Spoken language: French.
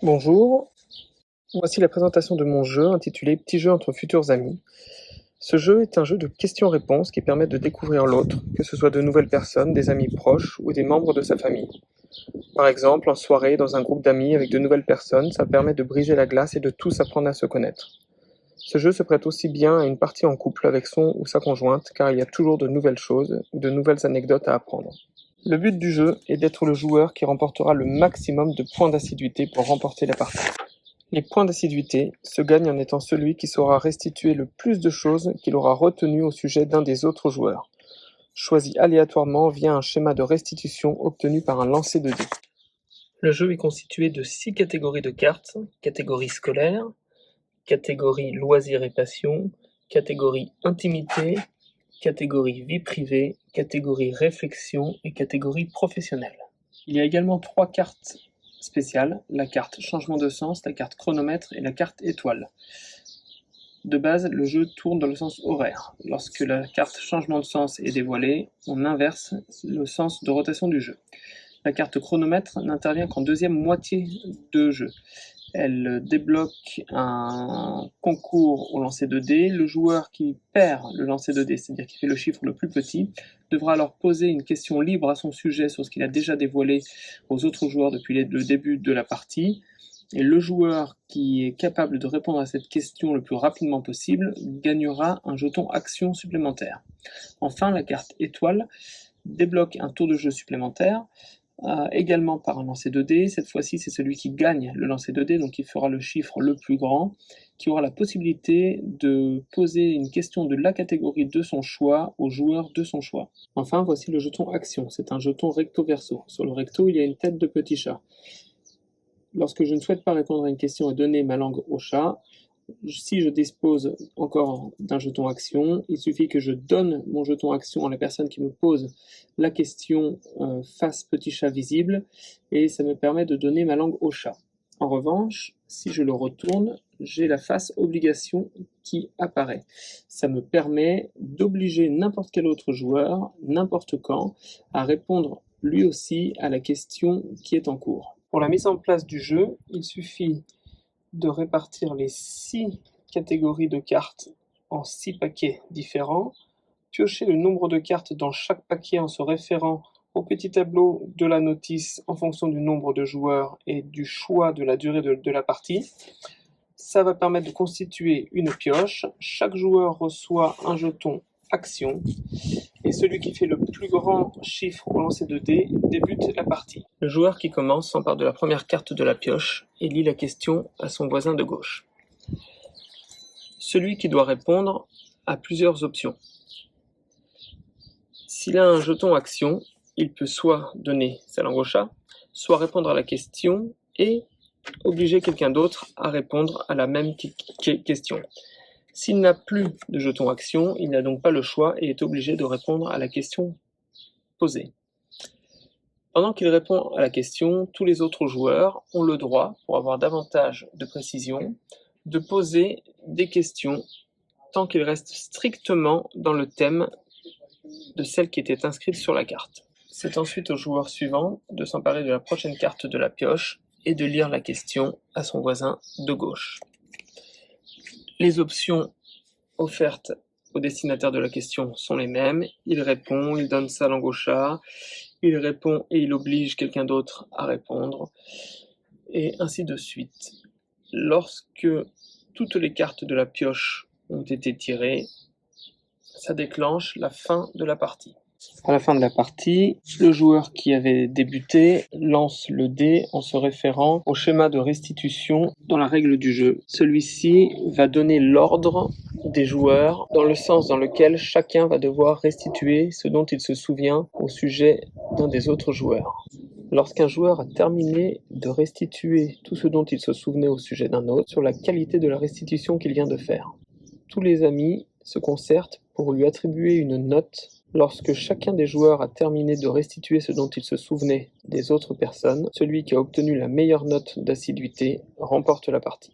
Bonjour, voici la présentation de mon jeu intitulé Petit jeu entre futurs amis. Ce jeu est un jeu de questions-réponses qui permet de découvrir l'autre, que ce soit de nouvelles personnes, des amis proches ou des membres de sa famille. Par exemple, en soirée, dans un groupe d'amis avec de nouvelles personnes, ça permet de briser la glace et de tous apprendre à se connaître. Ce jeu se prête aussi bien à une partie en couple avec son ou sa conjointe, car il y a toujours de nouvelles choses ou de nouvelles anecdotes à apprendre. Le but du jeu est d'être le joueur qui remportera le maximum de points d'assiduité pour remporter la partie. Les points d'assiduité se gagnent en étant celui qui saura restituer le plus de choses qu'il aura retenues au sujet d'un des autres joueurs, choisi aléatoirement via un schéma de restitution obtenu par un lancer de dés. Le jeu est constitué de 6 catégories de cartes: catégorie scolaire, catégorie loisirs et passion, catégorie intimité, catégorie vie privée, catégorie réflexion et catégorie professionnelle. Il y a également 3 cartes spéciales, la carte changement de sens, la carte chronomètre et la carte étoile. De base, le jeu tourne dans le sens horaire. Lorsque la carte changement de sens est dévoilée, on inverse le sens de rotation du jeu. La carte chronomètre n'intervient qu'en deuxième moitié de jeu. Elle débloque un concours au lancer de dés. Le joueur qui perd le lancer de dés, c'est-à-dire qui fait le chiffre le plus petit, devra alors poser une question libre à son sujet sur ce qu'il a déjà dévoilé aux autres joueurs depuis le début de la partie. Et le joueur qui est capable de répondre à cette question le plus rapidement possible gagnera un jeton action supplémentaire. Enfin, la carte étoile débloque un tour de jeu supplémentaire, également par un lancer de dés. Cette fois-ci, c'est celui qui gagne le lancer de dés, donc qui fera le chiffre le plus grand, qui aura la possibilité de poser une question de la catégorie de son choix au joueur de son choix. Enfin, voici le jeton action. C'est un jeton recto-verso. Sur le recto, il y a une tête de petit chat. Lorsque je ne souhaite pas répondre à une question et donner ma langue au chat, si je dispose encore d'un jeton action, il suffit que je donne mon jeton action à la personne qui me pose la question face petit chat visible, et ça me permet de donner ma langue au chat. En revanche, si je le retourne, j'ai la face obligation qui apparaît. Ça me permet d'obliger n'importe quel autre joueur, n'importe quand, à répondre lui aussi à la question qui est en cours. Pour la mise en place du jeu, il suffit de répartir les 6 catégories de cartes en 6 paquets différents, piocher le nombre de cartes dans chaque paquet en se référant au petit tableau de la notice en fonction du nombre de joueurs et du choix de la durée de la partie. Ça va permettre de constituer une pioche. Chaque joueur reçoit un jeton action, et celui qui fait le plus grand chiffre au lancer de dés débute la partie. Le joueur qui commence s'empare de la première carte de la pioche et lit la question à son voisin de gauche. Celui qui doit répondre a plusieurs options. S'il a un jeton action, il peut soit donner sa langue au chat, soit répondre à la question et obliger quelqu'un d'autre à répondre à la même question. S'il n'a plus de jeton action, il n'a donc pas le choix et est obligé de répondre à la question posée. Pendant qu'il répond à la question, tous les autres joueurs ont le droit, pour avoir davantage de précision, de poser des questions tant qu'ils restent strictement dans le thème de celle qui était inscrite sur la carte. C'est ensuite au joueur suivant de s'emparer de la prochaine carte de la pioche et de lire la question à son voisin de gauche. Les options offertes au destinataire de la question sont les mêmes. Il répond, il donne sa langue au chat, il répond et il oblige quelqu'un d'autre à répondre, et ainsi de suite. Lorsque toutes les cartes de la pioche ont été tirées, ça déclenche la fin de la partie. À la fin de la partie, le joueur qui avait débuté lance le dé en se référant au schéma de restitution dans la règle du jeu. Celui-ci va donner l'ordre des joueurs dans le sens dans lequel chacun va devoir restituer ce dont il se souvient au sujet d'un des autres joueurs. Lorsqu'un joueur a terminé de restituer tout ce dont il se souvenait au sujet d'un autre, sur la qualité de la restitution qu'il vient de faire. Tous les amis se concertent pour lui attribuer une note. Lorsque chacun des joueurs a terminé de restituer ce dont il se souvenait des autres personnes, celui qui a obtenu la meilleure note d'assiduité remporte la partie.